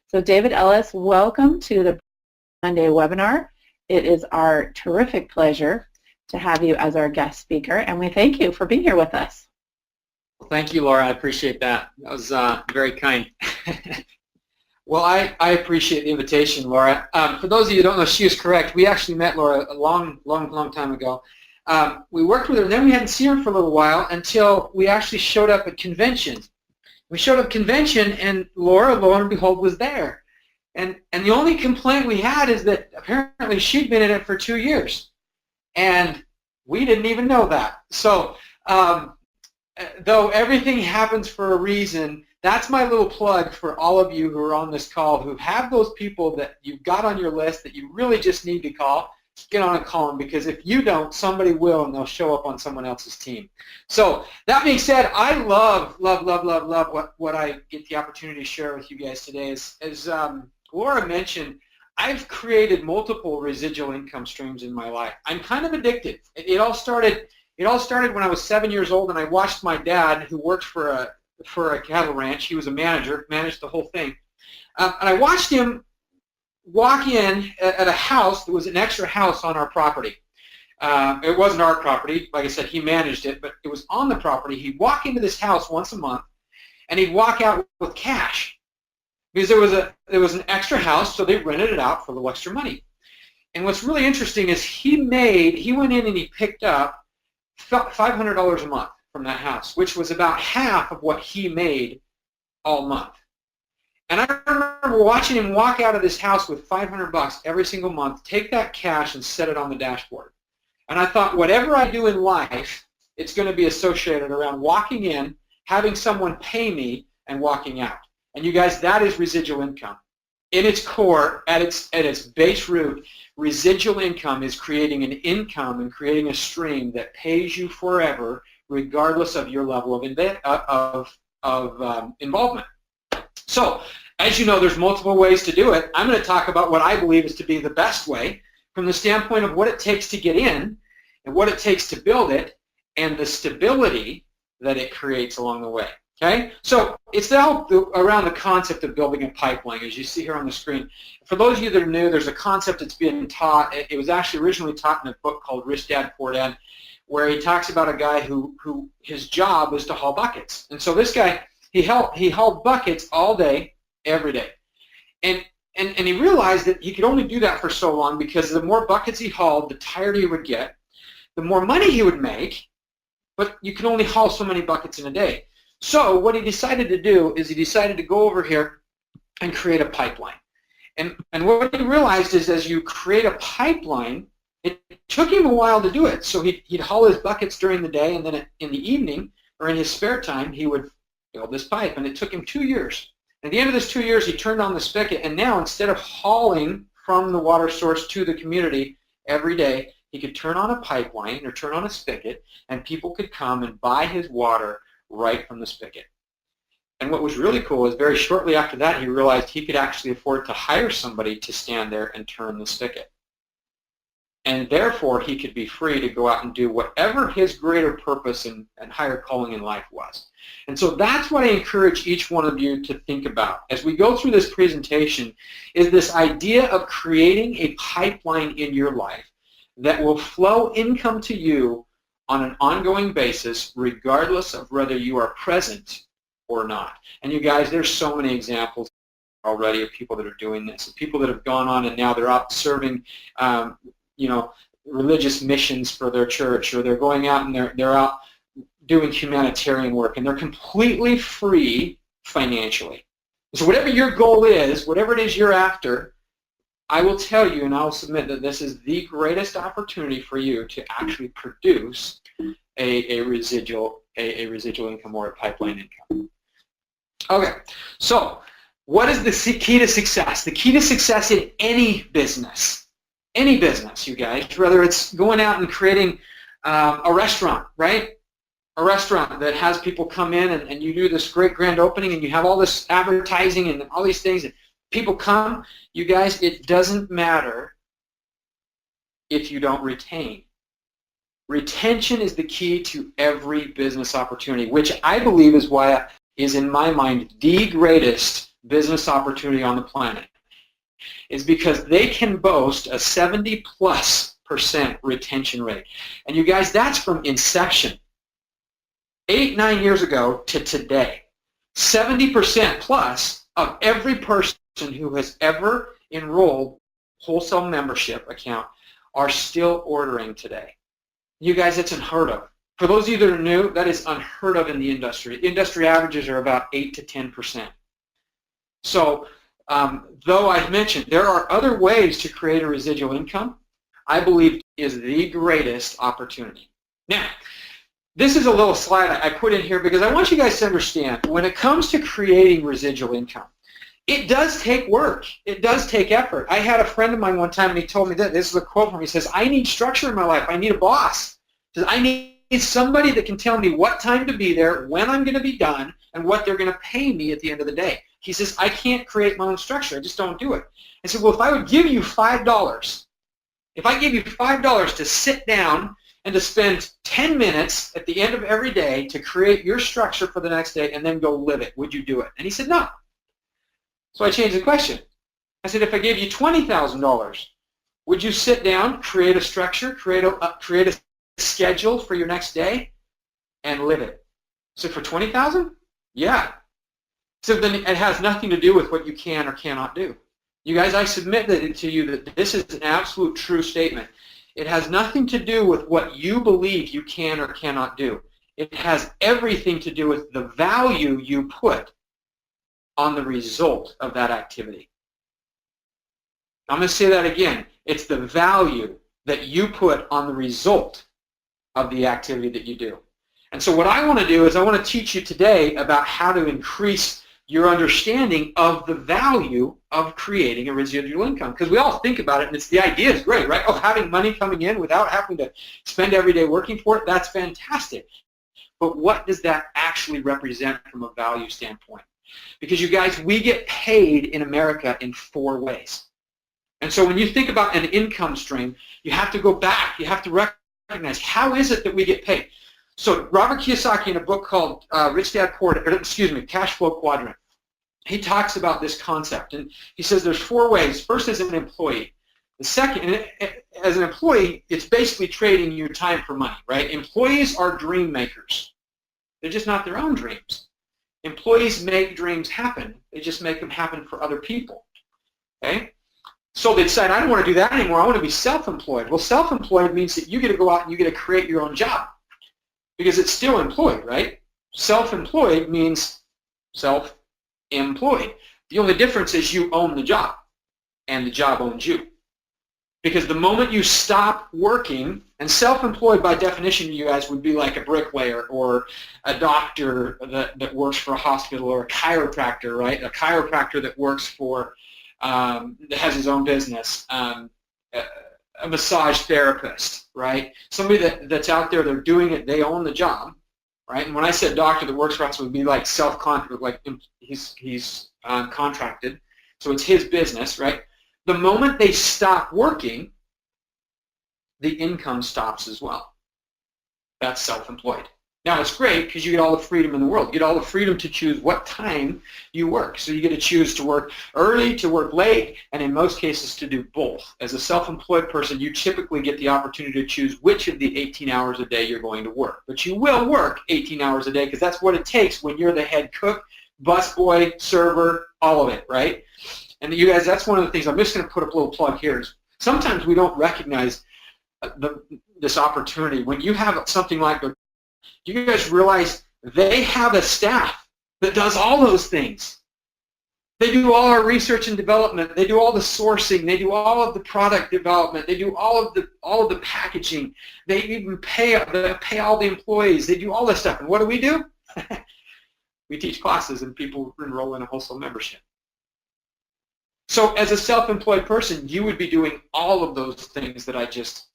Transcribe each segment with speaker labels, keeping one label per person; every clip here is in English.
Speaker 1: So David Ellis, welcome to the Monday webinar. It is our terrific pleasure to have you as our guest speaker, and we thank you for being here with us.
Speaker 2: Well, thank you, Laura. I appreciate that. That was very kind. Well, I appreciate the invitation, Laura. For those of you who don't know, she is correct. We actually met Laura a long time ago. We worked with her, then we hadn't seen her for a little while until we actually showed up at conventions. We showed up at convention, and Laura, lo and behold, was there. And the only complaint we had is that apparently she'd been in it for 2 years. And we didn't even know that. So though everything happens for a reason, that's my little plug for all of you who are on this call who have those people that you've got on your list that you really just need to call. Get on and call them, because if you don't, somebody will, and they'll show up on someone else's team. So that being said, I love what I get the opportunity to share with you guys today. As Laura mentioned, I've created multiple residual income streams in my life. I'm kind of addicted. It all started when I was 7 years old, and I watched my dad, who worked for a cattle ranch. He was a manager, managed the whole thing, and I watched him walk in at a house that was an extra house on our property. It wasn't our property. Like I said, he managed it, but it was on the property. He'd walk into this house once a month, and he'd walk out with cash because there was an extra house, so they rented it out for a little extra money. And what's really interesting is he went in and he picked up $500 a month from that house, which was about half of what he made all month. And I remember watching him walk out of this house with $500 every single month, take that cash and set it on the dashboard. And I thought, whatever I do in life, it's going to be associated around walking in, having someone pay me, and walking out. And you guys, that is residual income. In its core, at its base root, residual income is creating an income and creating a stream that pays you forever, regardless of your level of involvement. So, as you know, there's multiple ways to do it. I'm going to talk about what I believe is to be the best way from the standpoint of what it takes to get in and what it takes to build it and the stability that it creates along the way. Okay? So it's all around the concept of building a pipeline, as you see here on the screen. For those of you that are new, there's a concept that's being taught. It was actually originally taught in a book called Rich Dad Poor Dad, where he talks about a guy who his job was to haul buckets. And so this guy, he hauled buckets all day, every day. And he realized that he could only do that for so long, because the more buckets he hauled, the tireder he would get, the more money he would make, but you can only haul so many buckets in a day. So what he decided to do is he decided to go over here and create a pipeline. And what he realized is, as you create a pipeline, it took him a while to do it. So he'd haul his buckets during the day, and then in the evening or in his spare time, he would build this pipe, and it took him 2 years. At the end of this 2 years, he turned on the spigot, and now instead of hauling from the water source to the community every day, he could turn on a pipeline or turn on a spigot, and people could come and buy his water right from the spigot. And what was really cool is very shortly after that, he realized he could actually afford to hire somebody to stand there and turn the spigot. And therefore, he could be free to go out and do whatever his greater purpose and higher calling in life was. And so that's what I encourage each one of you to think about as we go through this presentation, is this idea of creating a pipeline in your life that will flow income to you on an ongoing basis, regardless of whether you are present or not. And you guys, there's so many examples already of people that are doing this, and people that have gone on and now they're out serving religious missions for their church, or they're going out and they're out doing humanitarian work, and they're completely free financially. So whatever your goal is, whatever it is you're after, I will tell you and I will submit that this is the greatest opportunity for you to actually produce a residual income or a pipeline income. Okay, so what is the key to success? The key to success in any business, you guys, whether it's going out and creating a restaurant, right? A restaurant that has people come in and you do this great grand opening and you have all this advertising and all these things and people come, you guys, it doesn't matter if you don't retain. Retention is the key to every business opportunity, which I believe is why is in my mind the greatest business opportunity on the planet is because they can boast a 70+% retention rate. And you guys, that's from inception. 8-9 years ago to today. 70% plus of every person who has ever enrolled wholesale membership account are still ordering today. You guys, it's unheard of. For those of you that are new, that is unheard of in the industry. Industry averages are about 8 to 10%. So, though I've mentioned there are other ways to create a residual income, I believe is the greatest opportunity. Now, this is a little slide I put in here because I want you guys to understand when it comes to creating residual income, it does take work. It does take effort. I had a friend of mine one time and he told me that, this is a quote from him, he says, I need structure in my life. I need a boss. He says, I need somebody that can tell me what time to be there, when I'm going to be done, and what they're going to pay me at the end of the day. He says, I can't create my own structure. I just don't do it. I said, well, if I would give you $5, if I gave you $5 to sit down and to spend 10 minutes at the end of every day to create your structure for the next day and then go live it, would you do it? And he said, no. So I changed the question. I said, if I gave you $20,000, would you sit down, create a structure, create a schedule for your next day, and live it? So for $20,000? Yeah. So then it has nothing to do with what you can or cannot do. You guys, I submit it to you that this is an absolute true statement. It has nothing to do with what you believe you can or cannot do. It has everything to do with the value you put on the result of that activity. I'm going to say that again. It's the value that you put on the result of the activity that you do. And so what I want to do is I want to teach you today about how to increase your understanding of the value of creating a residual income. Because we all think about it, and the idea is great, right? Oh, having money coming in without having to spend every day working for it, that's fantastic. But what does that actually represent from a value standpoint? Because you guys, we get paid in America in 4 ways. And so when you think about an income stream, you have to go back. You have to recognize, how is it that we get paid? So Robert Kiyosaki, in a book called Rich Dad Poor Dad, Cash Flow Quadrant, he talks about this concept. And he says there's 4 ways. First, as an employee. The second, as an employee, it's basically trading your time for money, right? Employees are dream makers. They're just not their own dreams. Employees make dreams happen. They just make them happen for other people. Okay? So they decide, I don't want to do that anymore. I want to be self-employed. Well, self-employed means that you get to go out and you get to create your own job because it's still employed, right? Self-employed means self-employed. The only difference is you own the job and the job owns you. Because the moment you stop working, and self-employed by definition, you guys, would be like a bricklayer or a doctor that works for a hospital, or a chiropractor, right? A chiropractor that works for, that has his own business, a massage therapist, right? Somebody that's out there, they're doing it, they own the job, right? And when I said doctor that works for us, it would be like self-contracted, like he's contracted, so it's his business, right? The moment they stop working, the income stops as well. That's self-employed. Now, it's great because you get all the freedom in the world. You get all the freedom to choose what time you work. So you get to choose to work early, to work late, and in most cases to do both. As a self-employed person, you typically get the opportunity to choose which of the 18 hours a day you're going to work. But you will work 18 hours a day because that's what it takes when you're the head cook, busboy, server, all of it, right? And you guys, that's one of the things, I'm just going to put a little plug here. Sometimes we don't recognize this opportunity. When you have something like, do you guys realize they have a staff that does all those things? They do all our research and development. They do all the sourcing. They do all of the product development. They do all of the packaging. They even pay all the employees. They do all this stuff. And what do? We teach classes and people enroll in a wholesale membership. So as a self-employed person, you would be doing all of those things that I just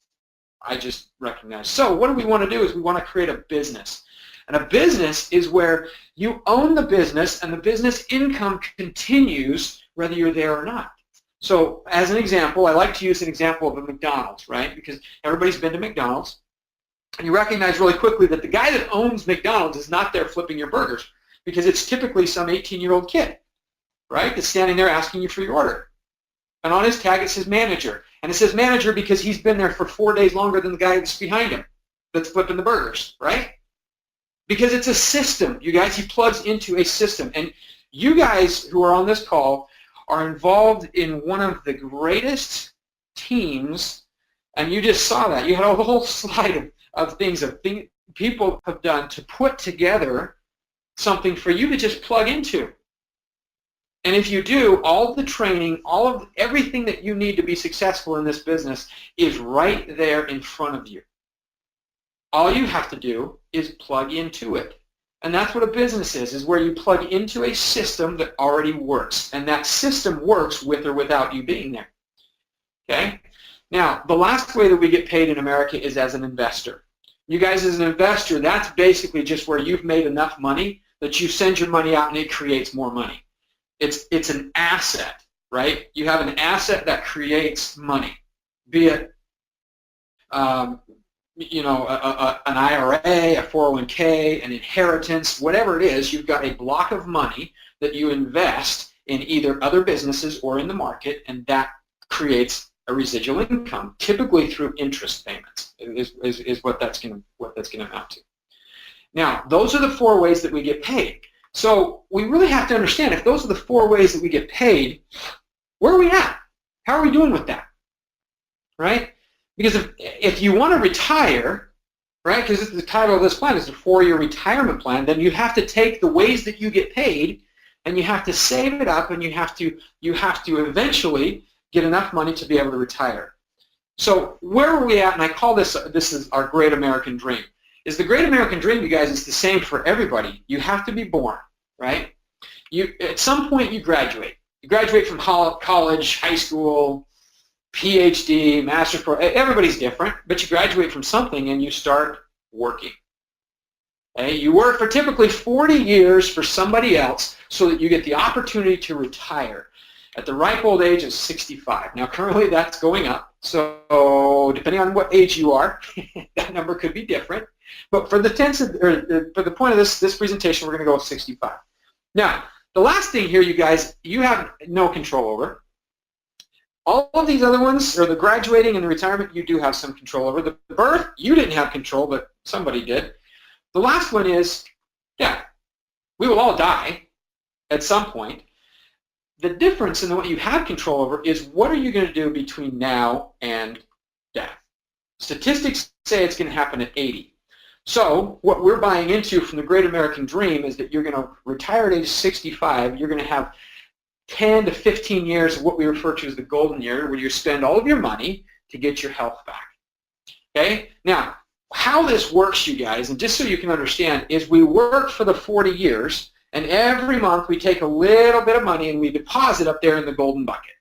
Speaker 2: recognized. So what we want to do is we want to create a business. And a business is where you own the business and the business income continues whether you're there or not. So as an example, I like to use an example of a McDonald's, right? Because everybody's been to McDonald's. And you recognize really quickly that the guy that owns McDonald's is not there flipping your burgers because it's typically some 18-year-old kid. right, that's standing there asking you for your order. And on his tag it says manager. And it says manager because he's been there for 4 days longer than the guy that's behind him that's flipping the burgers, right? Because it's a system, you guys. He plugs into a system. And you guys who are on this call are involved in one of the greatest teams, and you just saw that. You had a whole slide of things people have done to put together something for you to just plug into. And if you do, all of the training, everything that you need to be successful in this business is right there in front of you. All you have to do is plug into it. And that's what a business is where you plug into a system that already works. And that system works with or without you being there. Okay? Now, the last way that we get paid in America is as an investor. You guys, as an investor, that's basically just where you've made enough money that you send your money out and it creates more money. It's an asset, right? You have an asset that creates money, be it an IRA, a 401k, an inheritance, whatever it is. You've got a block of money that you invest in either other businesses or in the market, and that creates a residual income, typically through interest payments, is what that's going to amount to. Now, those are the 4 ways that we get paid. So we really have to understand, if those are the 4 ways that we get paid, where are we at? How are we doing with that? Right? Because if you want to retire, right, because the title of this plan is a 4-year retirement plan, then you have to take the ways that you get paid and you have to save it up, and you have to eventually get enough money to be able to retire. So where are we at? And I call this is our great American dream. Is the great American dream, you guys, is the same for everybody. You have to be born, right? At some point you graduate. You graduate from college, high school, PhD, master's program. Everybody's different, but you graduate from something and you start working. Okay? You work for typically 40 years for somebody else so that you get the opportunity to retire at the ripe old age of 65. Now, currently that's going up, so depending on what age you are, that number could be different. But for the point of this presentation, we're going to go with 65. Now, the last thing here, you guys, you have no control over. All of these other ones, or the graduating and the retirement, you do have some control over. The birth, you didn't have control, but somebody did. The last one is, yeah, we will all die at some point. The difference in what you have control over is what are you going to do between now and death. Statistics say it's going to happen at 80. So what we're buying into from the Great American Dream is that you're going to retire at age 65. You're going to have 10 to 15 years of what we refer to as the golden year, where you spend all of your money to get your health back. Okay? Now, how this works, you guys, and just so you can understand, is we work for the 40 years, and every month we take a little bit of money and we deposit up there in the golden bucket.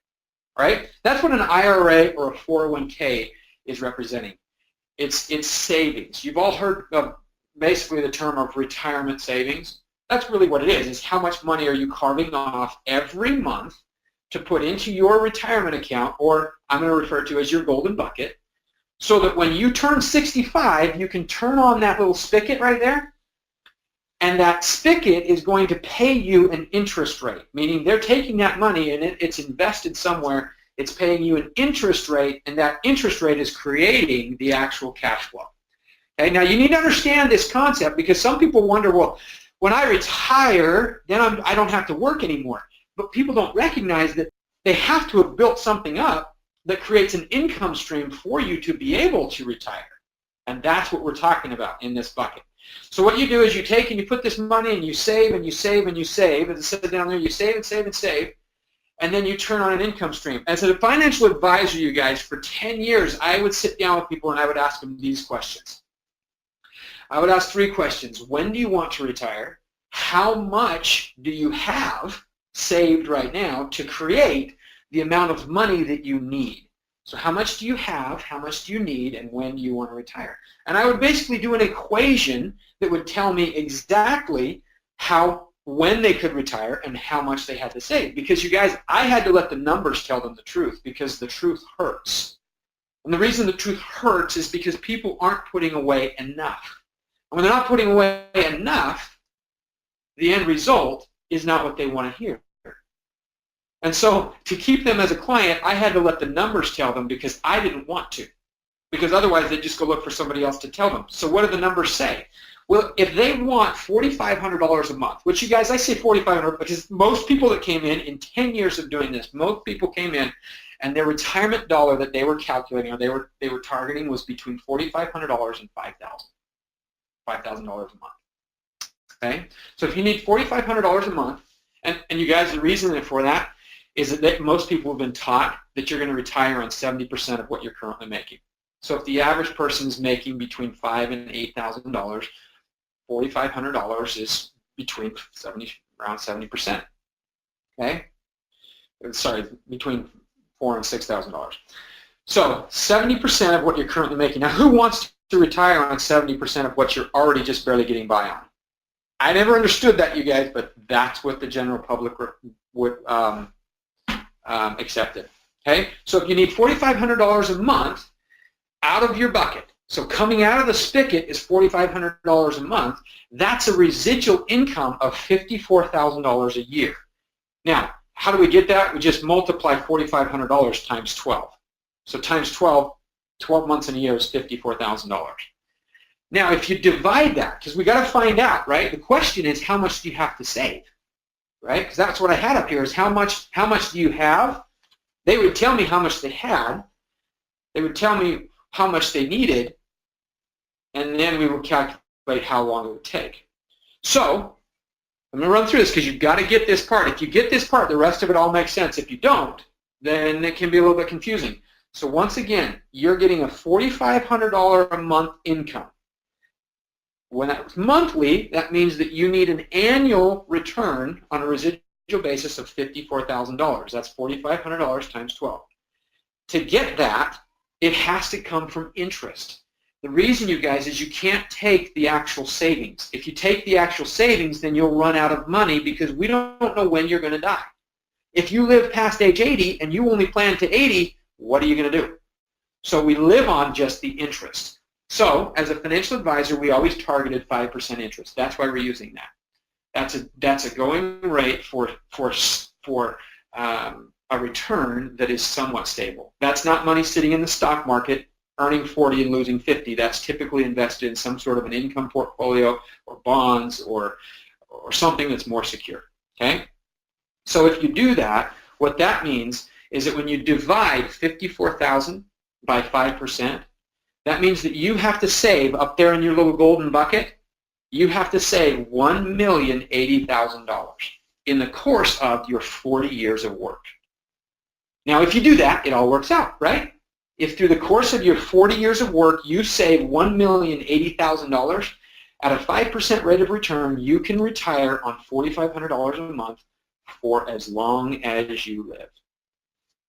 Speaker 2: Right? That's what an IRA or a 401k is representing. It's savings. You've all heard of basically the term of retirement savings. That's really what it is how much money are you carving off every month to put into your retirement account, or I'm going to refer to as your golden bucket, so that when you turn 65, you can turn on that little spigot right there, and that spigot is going to pay you an interest rate, meaning they're taking that money and it's invested somewhere. It's paying you an interest rate, and that interest rate is creating the actual cash flow. Okay, now you need to understand this concept, because some people wonder, well, when I retire, then I don't have to work anymore. But people don't recognize that they have to have built something up that creates an income stream for you to be able to retire. And that's what we're talking about in this bucket. So what you do is you take and you put this money and you save and you save and you save. As it says down there, you save and save and save. And then you turn on an income stream. As a financial advisor, you guys, for 10 years, I would sit down with people and I would ask them these questions. I would ask 3 questions. When do you want to retire? How much do you have saved right now to create the amount of money that you need? So how much do you have, how much do you need, and when do you want to retire? And I would basically do an equation that would tell me exactly when they could retire and how much they had to save. Because you guys, I had to let the numbers tell them the truth, because the truth hurts. And the reason the truth hurts is because people aren't putting away enough. And when they're not putting away enough, the end result is not what they want to hear. And so to keep them as a client, I had to let the numbers tell them because I didn't want to. Because otherwise they'd just go look for somebody else to tell them. So what do the numbers say? Well, if they want $4,500 a month, which you guys, I say $4,500 because most people that came in 10 years of doing this, most people came in and their retirement dollar that they were calculating or they were targeting was between $4,500 and $5,000 a month. Okay? So if you need $4,500 a month, and you guys, the reason for that is that most people have been taught that you're going to retire on 70% of what you're currently making. So if the average person is making between $5,000 and $8,000, $4,500 is between around 70%. Okay? Sorry, between $4,000 and $6,000. So 70% of what you're currently making. Now, who wants to retire on 70% of what you're already just barely getting by on? I never understood that, you guys, but that's what the general public would accept it. Okay? So if you need $4,500 a month out of your bucket, so coming out of the spigot is $4,500 a month, that's a residual income of $54,000 a year. Now, how do we get that? We just multiply $4,500 times 12. So times 12, 12 months in a year is $54,000. Now, if you divide that, because we got to find out, right? The question is, how much do you have to save, right? Because that's what I had up here is how much do you have? They would tell me how much they had. They would tell me how much they needed, and then we would calculate how long it would take. So I'm going to run through this because you've got to get this part. If you get this part, the rest of it all makes sense. If you don't, then it can be a little bit confusing. So once again, you're getting a $4,500 a month income. When that's monthly, that means that you need an annual return on a residual basis of $54,000. That's $4,500 times 12. To get that, it has to come from interest. The reason, you guys, is you can't take the actual savings. If you take the actual savings, then you'll run out of money because we don't know when you're going to die. If you live past age 80 and you only plan to 80, what are you going to do? So we live on just the interest. So as a financial advisor, we always targeted 5% interest. That's why we're using that. That's a going rate for a return that is somewhat stable. That's not money sitting in the stock market earning 40 and losing 50. That's typically invested in some sort of an income portfolio or bonds or something that's more secure. Okay? So if you do that, what that means is that when you divide 54,000 by 5%, that means that you have to save up there in your little golden bucket, you have to save $1,080,000 in the course of your 40 years of work. Now, if you do that, it all works out, right? If through the course of your 40 years of work you save $1,080,000 at a 5% rate of return, you can retire on $4,500 a month for as long as you live.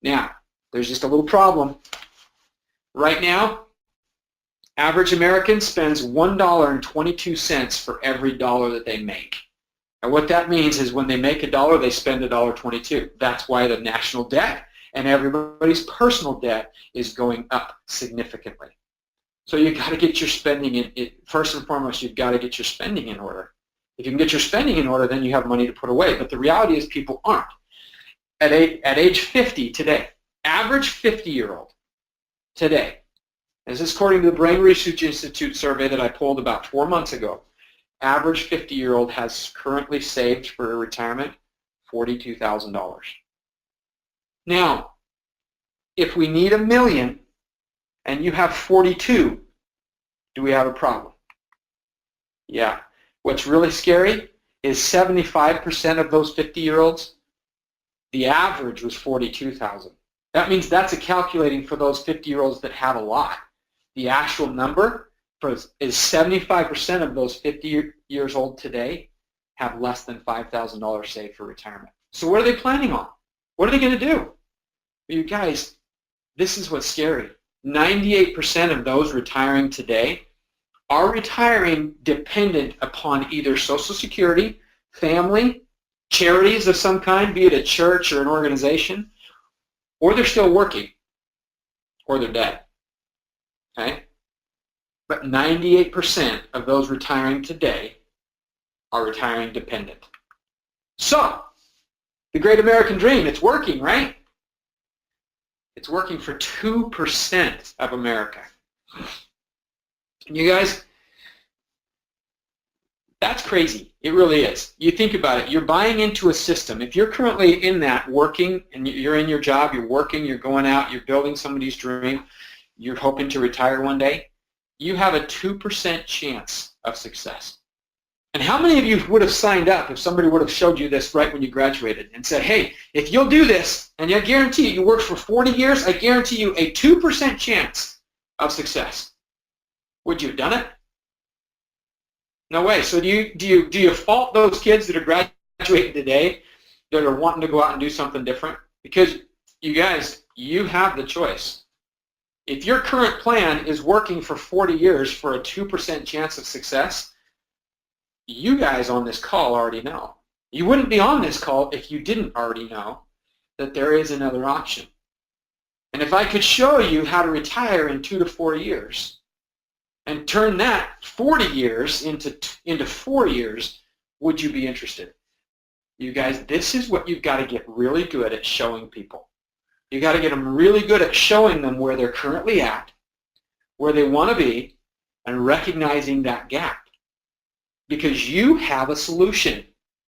Speaker 2: Now, there's just a little problem. Right now, average American spends $1.22 for every dollar that they make. And what that means is when they make a dollar, they spend $1.22. That's why the national debt and everybody's personal debt is going up significantly. So you've got to get your spending in. First and foremost, you've got to get your spending in order. If you can get your spending in order, then you have money to put away. But the reality is people aren't. At age 50 today, average 50-year-old today, this is according to the Brain Research Institute survey that I pulled about 4 months ago, average 50-year-old has currently saved for retirement $42,000. Now, if we need $1 million and you have 42, do we have a problem? Yeah. What's really scary is 75% of those 50-year-olds, the average was 42,000. That means that's a calculating for those 50-year-olds that have a lot. The actual number is 75% of those 50 years old today have less than $5,000 saved for retirement. So what are they planning on? What are they going to do? You guys, this is what's scary. 98% of those retiring today are retiring dependent upon either Social Security, family, charities of some kind, be it a church or an organization, or they're still working, or they're dead. Okay? But 98% of those retiring today are retiring dependent. So, The great American dream, it's working, right? It's working for 2% of America. And you guys, that's crazy. It really is. You think about it. You're buying into a system. If you're currently in that working, and you're in your job, you're working, you're going out, you're building somebody's dream, you're hoping to retire one day, you have a 2% chance of success. And how many of you would have signed up if somebody would have showed you this right when you graduated and said, hey, if you'll do this, and I guarantee you work for 40 years, I guarantee you a 2% chance of success. Would you have done it? No way. So do you fault those kids that are graduating today that are wanting to go out and do something different? Because you guys, you have the choice. If your current plan is working for 40 years for a 2% chance of success, you guys on this call already know. You wouldn't be on this call if you didn't already know that there is another option. And if I could show you how to retire in 2 to 4 years, and turn that 40 years into 4 years, would you be interested? You guys, this is what you've got to get really good at showing people. You got to get them really good at showing them where they're currently at, where they want to be, and recognizing that gap. Because you have a solution.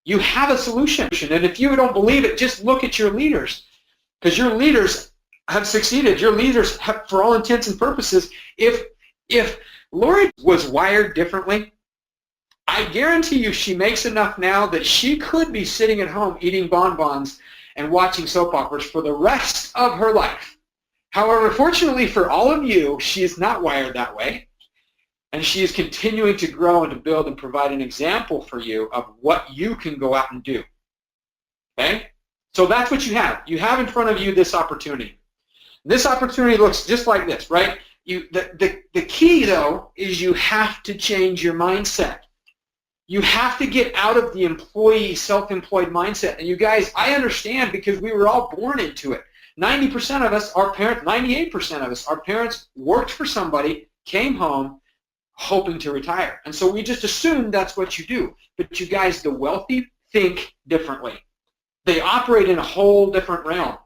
Speaker 2: You have a solution. And if you don't believe it, just look at your leaders. Because your leaders have succeeded. Your leaders have, for all intents and purposes, if Lori was wired differently, I guarantee you she makes enough now that she could be sitting at home eating bonbons and watching soap operas for the rest of her life. However, fortunately for all of you, she is not wired that way, and she is continuing to grow and to build and provide an example for you of what you can go out and do. Okay? So that's what you have. You have in front of you this opportunity. This opportunity looks just like this, right? The key, though, is you have to change your mindset. You have to get out of the employee, self-employed mindset. And you guys, I understand because we were all born into it. 90% of us, our parents, 98% of us, our parents worked for somebody, came home, hoping to retire. And so we just assumed that's what you do. But you guys, the wealthy think differently. They operate in a whole different realm.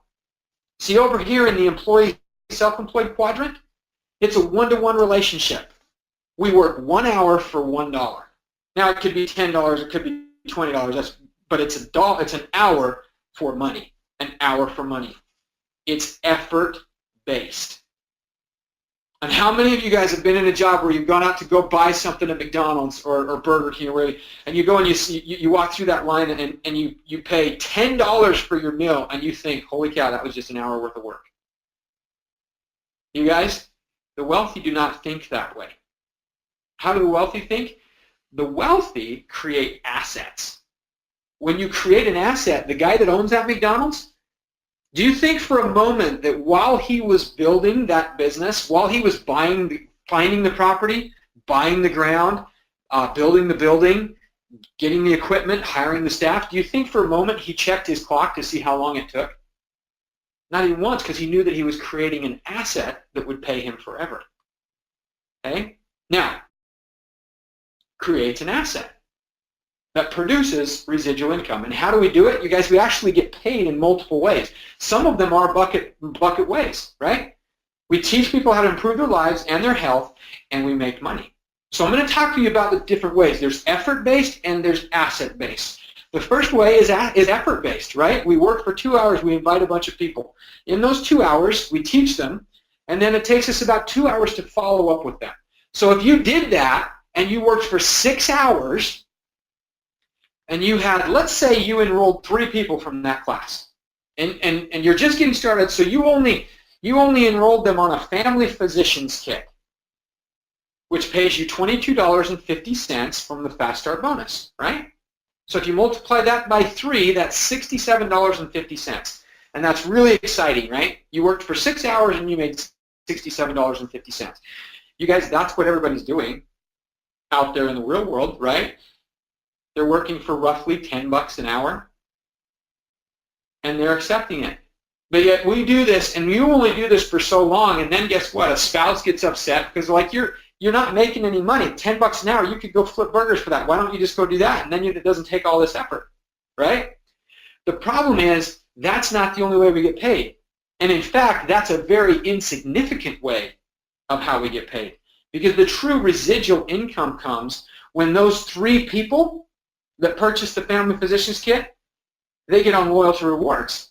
Speaker 2: See, over here in the employee, self-employed quadrant, it's a one-to-one relationship. We work 1 hour for $1. Now it could be $10, it could be $20, but it's an hour for money. An hour for money. It's effort-based. And how many of you guys have been in a job where you've gone out to go buy something at McDonald's or Burger King, and you go and you walk through that line and you pay $10 for your meal, and you think, holy cow, that was just an hour worth of work. You guys, the wealthy do not think that way. How do the wealthy think? The wealthy create assets. When you create an asset, the guy that owns that McDonald's, do you think for a moment that while he was building that business, while he was finding the property, buying the ground, building the building, getting the equipment, hiring the staff, do you think for a moment he checked his clock to see how long it took? Not even once, because he knew that he was creating an asset that would pay him forever. Okay? Now, creates an asset that produces residual income. And how do we do it? You guys, we actually get paid in multiple ways. Some of them are bucket ways, right? We teach people how to improve their lives and their health, and we make money. So I'm going to talk to you about the different ways. There's effort-based and there's asset-based. The first way is effort-based, right? We work for 2 hours. We invite a bunch of people. In those 2 hours, we teach them, and then it takes us about 2 hours to follow up with them. So if you did that and you worked for 6 hours, and you had, let's say you enrolled 3 people from that class, and you're just getting started, so you only enrolled them on a family physician's kit, which pays you $22.50 from the Fast Start bonus, right? So if you multiply that by 3, that's $67.50. And that's really exciting, right? You worked for 6 hours and you made $67.50. You guys, that's what everybody's doing out there in the real world, right? They're working for roughly $10 an hour, and they're accepting it. But yet we do this, and you only do this for so long, and then guess what? A spouse gets upset because like you're not making any money. $10 an hour, you could go flip burgers for that. Why don't you just go do that? And then it doesn't take all this effort, right? The problem is that's not the only way we get paid. And in fact, that's a very insignificant way of how we get paid. Because the true residual income comes when those 3 people that purchase the Family Physicians Kit, they get on loyalty rewards.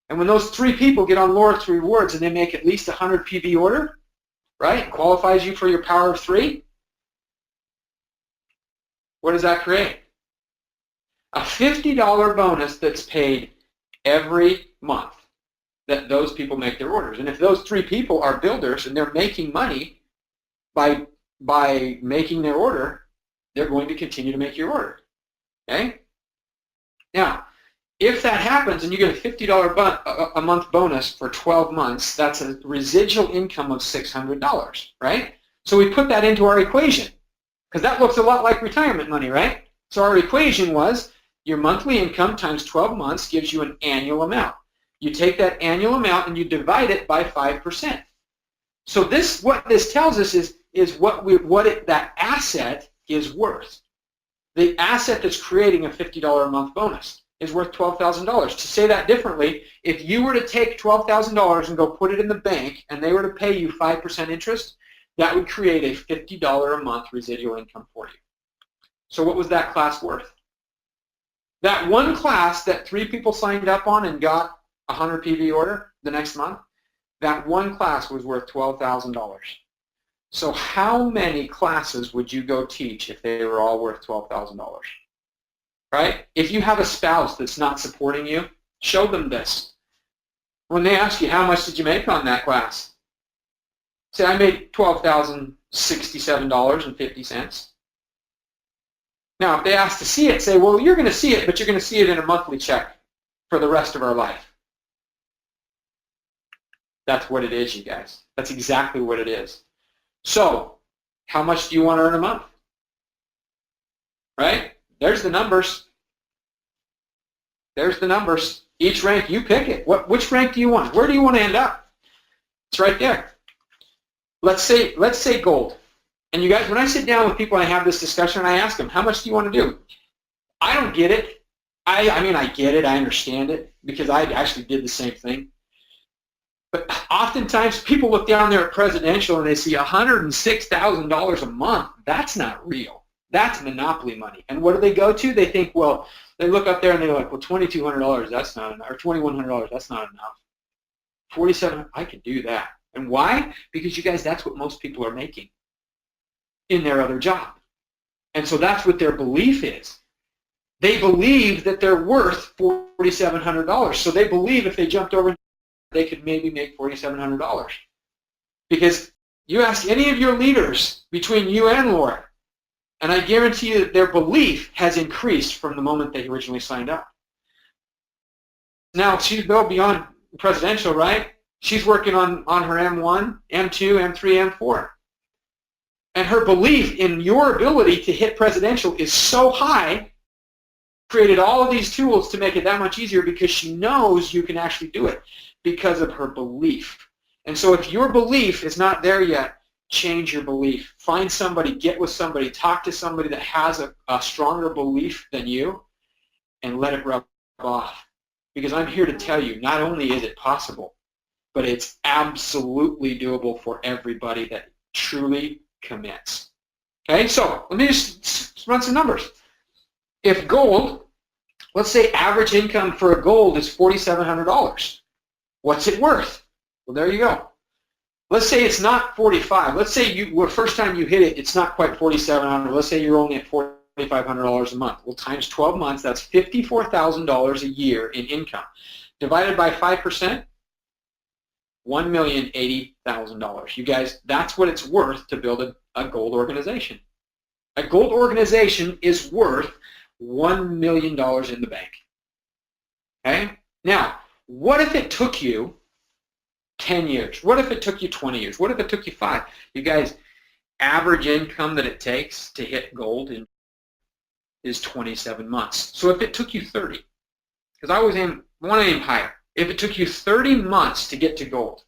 Speaker 2: And when those 3 people get on loyalty rewards and they make at least 100 PV order, right, qualifies you for your power of 3, what does that create? A $50 bonus that's paid every month that those people make their orders. And if those 3 people are builders and they're making money by making their order, they're going to continue to make your order. Okay? Now, if that happens and you get a $50 a month bonus for 12 months, that's a residual income of $600, right? So we put that into our equation because that looks a lot like retirement money, right? So our equation was your monthly income times 12 months gives you an annual amount. You take that annual amount and you divide it by 5%. So what this tells us is that asset is worth. The asset that's creating a $50 a month bonus is worth $12,000. To say that differently, if you were to take $12,000 and go put it in the bank and they were to pay you 5% interest, that would create a $50 a month residual income for you. So what was that class worth? That one class that 3 people signed up on and got a 100 PV order the next month, that one class was worth $12,000. So how many classes would you go teach if they were all worth $12,000? Right? If you have a spouse that's not supporting you, show them this. When they ask you, how much did you make on that class? Say, I made $12,067.50. Now, if they ask to see it, say, well, you're going to see it, but you're going to see it in a monthly check for the rest of our life. That's what it is, you guys. That's exactly what it is. So, how much do you want to earn a month? Right? There's the numbers. There's the numbers. Each rank, you pick it. Which rank do you want? Where do you want to end up? It's right there. Let's say gold. And you guys, when I sit down with people and I have this discussion, I ask them, how much do you want to do? I don't get it. I mean, I get it. I understand it because I actually did the same thing. But oftentimes people look down there at presidential and they see $106,000 a month. That's not real. That's monopoly money. And what do they go to? They think, well, they look up there and they're like, well, $2,200, that's not enough. Or $2,100, that's not enough. $4,700, I can do that. And why? Because you guys, that's what most people are making in their other job. And so that's what their belief is. They believe that they're worth $4,700. So they believe if they jumped over, they could maybe make $4,700. Because you ask any of your leaders between you and Laura, and I guarantee you that their belief has increased from the moment they originally signed up. Now, she's well beyond presidential, right? She's working on her M1, M2, M3, M4. And her belief in your ability to hit presidential is so high, created all of these tools to make it that much easier because she knows you can actually do it because of her belief. And so if your belief is not there yet, change your belief. Find somebody, get with somebody, talk to somebody that has a stronger belief than you, and let it rub off. Because I'm here to tell you, not only is it possible, but it's absolutely doable for everybody that truly commits. Okay, so let me just run some numbers. If gold, let's say average income for a gold is $4,700. What's it worth? Well, there you go. Let's say it's not 45. Let's say first time you hit it, it's not quite 4,700. Let's say you're only at $4,500 a month. Well, times 12 months, that's $54,000 a year in income. Divided by 5%, $1,080,000. You guys, that's what it's worth to build a gold organization. A gold organization is worth $1 million in the bank. Okay? Now, what if it took you 10 years? What if it took you 20 years? What if it took you 5? You guys, average income that it takes to hit gold is 27 months. So if it took you 30, because I always want to aim higher. If it took you 30 months to get to gold,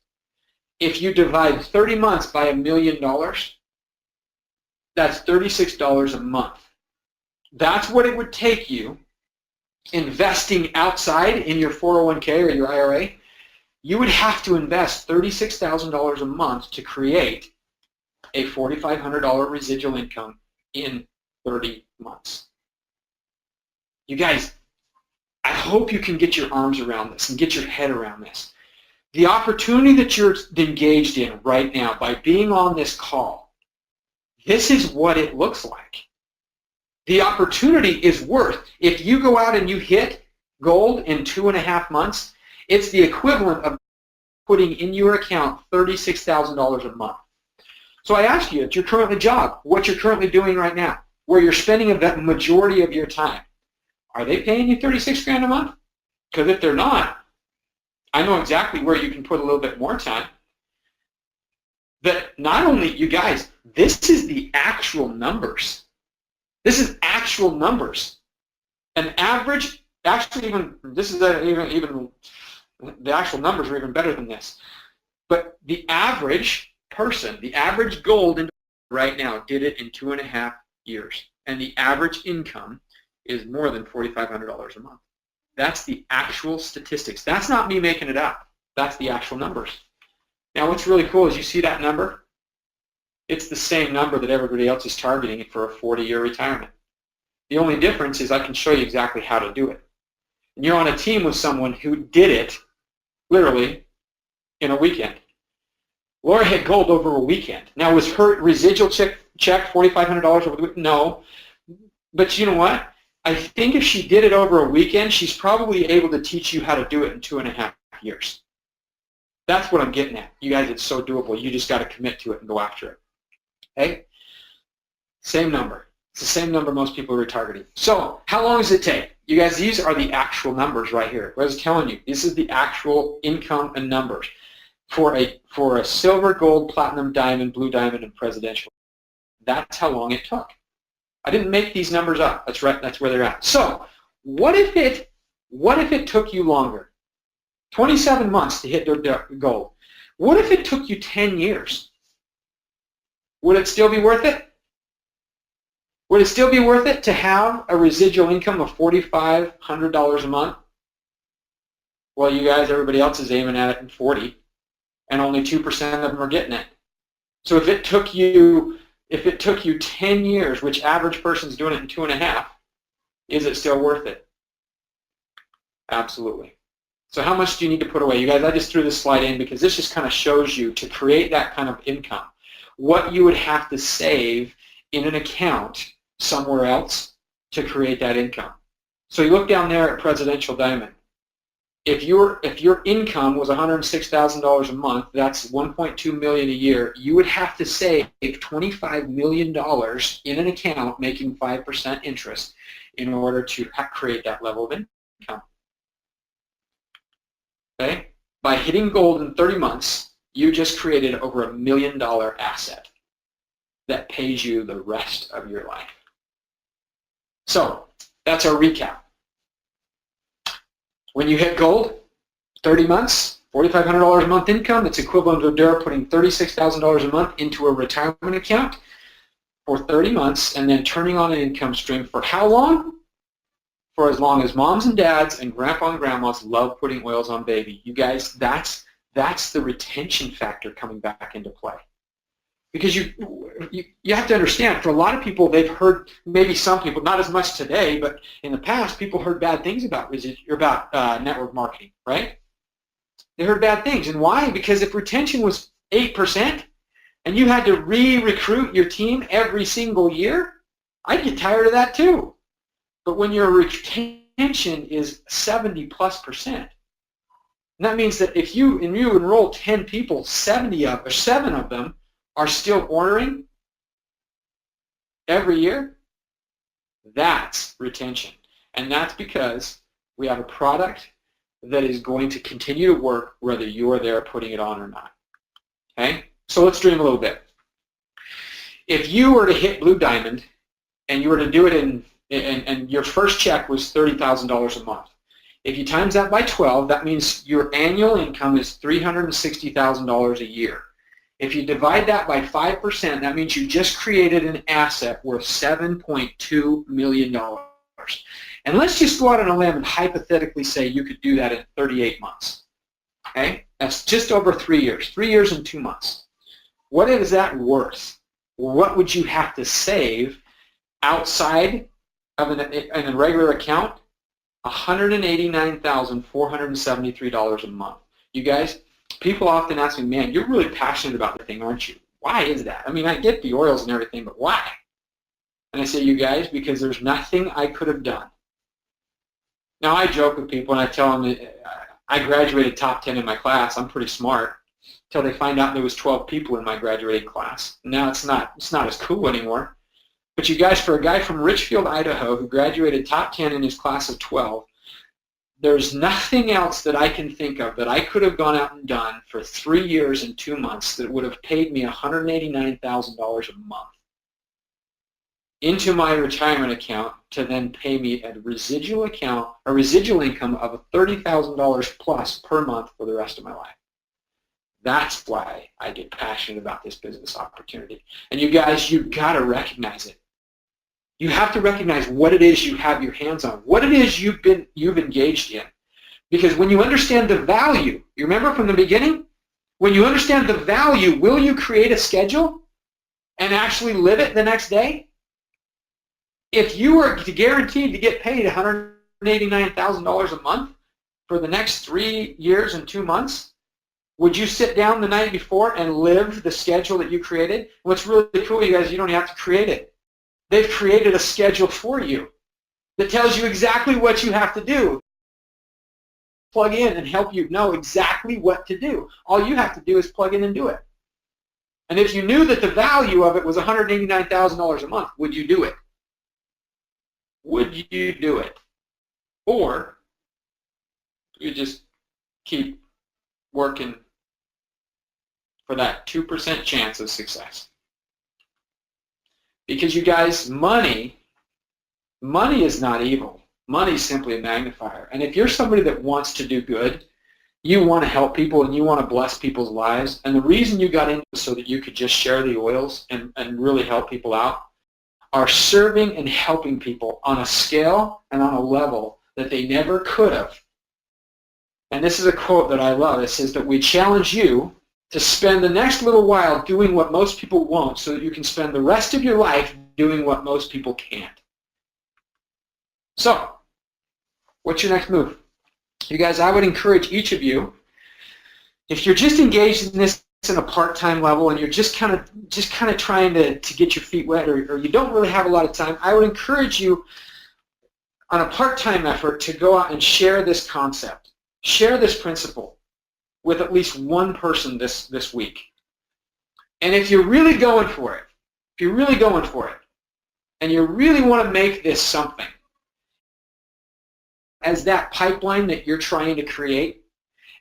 Speaker 2: if you divide 30 months by $1 million, that's $36 a month. That's what it would take you investing outside in your 401k or your IRA, you would have to invest $36,000 a month to create a $4,500 residual income in 30 months. You guys, I hope you can get your arms around this and get your head around this. The opportunity that you're engaged in right now by being on this call, this is what it looks like. The opportunity is worth, if you go out and you hit gold in 2.5 months, it's the equivalent of putting in your account $36,000 a month. So I ask you, at your current job, what you're currently doing right now, where you're spending the majority of your time, are they paying you 36 grand a month? Because if they're not, I know exactly where you can put a little bit more time. That not only, you guys, this is the actual numbers. This is actual numbers. An average, actually even, this is even the actual numbers are even better than this. But the average person, the average gold right now did it in 2.5 years. And the average income is more than $4,500 a month. That's the actual statistics. That's not me making it up. That's the actual numbers. Now what's really cool is you see that number? It's the same number that everybody else is targeting for a 40-year retirement. The only difference is I can show you exactly how to do it. And you're on a team with someone who did it literally in a weekend. Laura hit gold over a weekend. Now was her residual check $4,500 over the weekend? No. But you know what? I think if she did it over a weekend, she's probably able to teach you how to do it in 2.5 years. That's what I'm getting at. You guys, it's so doable. You just got to commit to it and go after it. Okay? Same number. It's the same number most people are retargeting. So how long does it take? You guys, these are the actual numbers right here. What I was telling you, this is the actual income and numbers for a silver, gold, platinum, diamond, blue diamond, and presidential. That's how long it took. I didn't make these numbers up. That's right. That's where they're at. So what if it took you longer? 27 months to hit gold. What if it took you 10 years? Would it still be worth it? Would it still be worth it to have a residual income of $4,500 a month? Well, you guys, everybody else is aiming at it in 40, and only 2% of them are getting it. So if it took you 10 years, which average person's doing it in 2.5, is it still worth it? Absolutely. So how much do you need to put away? You guys, I just threw this slide in because this just kind of shows you to create that kind of income, what you would have to save in an account somewhere else to create that income. So you look down there at Presidential Diamond. If your income was $106,000 a month, that's $1.2 million a year. You would have to save $25 million in an account making 5% interest in order to create that level of income. Okay? By hitting gold in 30 months, you just created over $1 million asset that pays you the rest of your life. So that's our recap. When you hit gold, 30 months, $4,500 a month income, it's equivalent to Dara putting $36,000 a month into a retirement account for 30 months and then turning on an income stream for how long? For as long as moms and dads and grandpa and grandmas love putting oils on baby. You guys, that's the retention factor coming back into play. Because you have to understand, for a lot of people, they've heard, maybe some people, not as much today, but in the past, people heard bad things about network marketing, right? They heard bad things. And why? Because if retention was 8% and you had to re-recruit your team every single year, I'd get tired of that too. But when your retention is 70+%, and that means that if you enroll 10 people, 7 of them are still ordering every year, that's retention. And that's because we have a product that is going to continue to work whether you are there putting it on or not. Okay? So let's dream a little bit. If you were to hit Blue Diamond and you were to do it and your first check was $30,000 a month, if you times that by 12, that means your annual income is $360,000 a year. If you divide that by 5%, that means you just created an asset worth $7.2 million. And let's just go out on a limb and hypothetically say you could do that in 38 months. Okay? That's just over 3 years. 3 years and 2 months. What is that worth? What would you have to save outside of a regular account? $189,473 a month. You guys, people often ask me, man, you're really passionate about the thing, aren't you? Why is that? I mean, I get the oils and everything, but why? And I say, you guys, because there's nothing I could have done. Now, I joke with people and I tell them that I graduated top 10 in my class. I'm pretty smart. Until they find out there was 12 people in my graduating class. Now it's not as cool anymore. But you guys, for a guy from Richfield, Idaho, who graduated top 10 in his class of 12, there's nothing else that I can think of that I could have gone out and done for 3 years and 2 months that would have paid me $189,000 a month into my retirement account to then pay me a residual income of $30,000 plus per month for the rest of my life. That's why I get passionate about this business opportunity. And you guys, you've got to recognize it. You have to recognize what it is you have your hands on, what it is you've engaged in. Because when you understand the value, you remember from the beginning? When you understand the value, will you create a schedule and actually live it the next day? If you were guaranteed to get paid $189,000 a month for the next 3 years and 2 months, would you sit down the night before and live the schedule that you created? What's really cool, you guys, you don't have to create it. They've created a schedule for you that tells you exactly what you have to do. Plug in and help you know exactly what to do. All you have to do is plug in and do it. And if you knew that the value of it was $189,000 a month, would you do it? Would you do it? Or you just keep working for that 2% chance of success? Because you guys, money is not evil. Money is simply a magnifier. And if you're somebody that wants to do good, you want to help people and you want to bless people's lives, and the reason you got into it so that you could just share the oils and really help people out, are serving and helping people on a scale and on a level that they never could have. And this is a quote that I love. It says that we challenge you to spend the next little while doing what most people won't so that you can spend the rest of your life doing what most people can't. So, what's your next move? You guys, I would encourage each of you, if you're just engaged in this in a part-time level and you're just kind of trying to get your feet wet, or you don't really have a lot of time, I would encourage you on a part-time effort to go out and share this concept, share this principle with at least one person this week. And if you're really going for it, and you really want to make this something, as that pipeline that you're trying to create,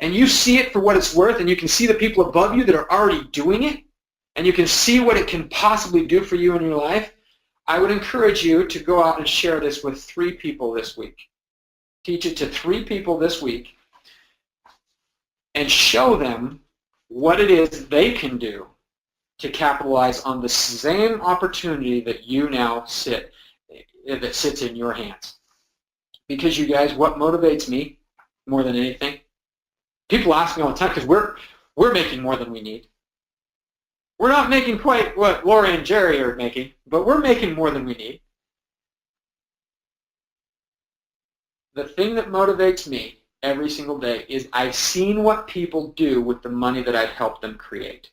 Speaker 2: and you see it for what it's worth, and you can see the people above you that are already doing it, and you can see what it can possibly do for you in your life, I would encourage you to go out and share this with 3 people this week. Teach it to 3 people this week and show them what it is they can do to capitalize on the same opportunity that you now that sits in your hands. Because you guys, what motivates me more than anything, people ask me all the time, because we're making more than we need. We're not making quite what Lori and Jerry are making, but we're making more than we need. The thing that motivates me every single day is I've seen what people do with the money that I've helped them create.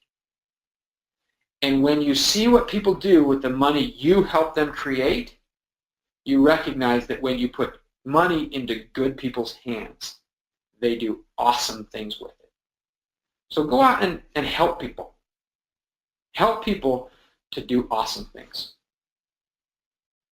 Speaker 2: And when you see what people do with the money you help them create, you recognize that when you put money into good people's hands, they do awesome things with it. So go out and help people. Help people to do awesome things.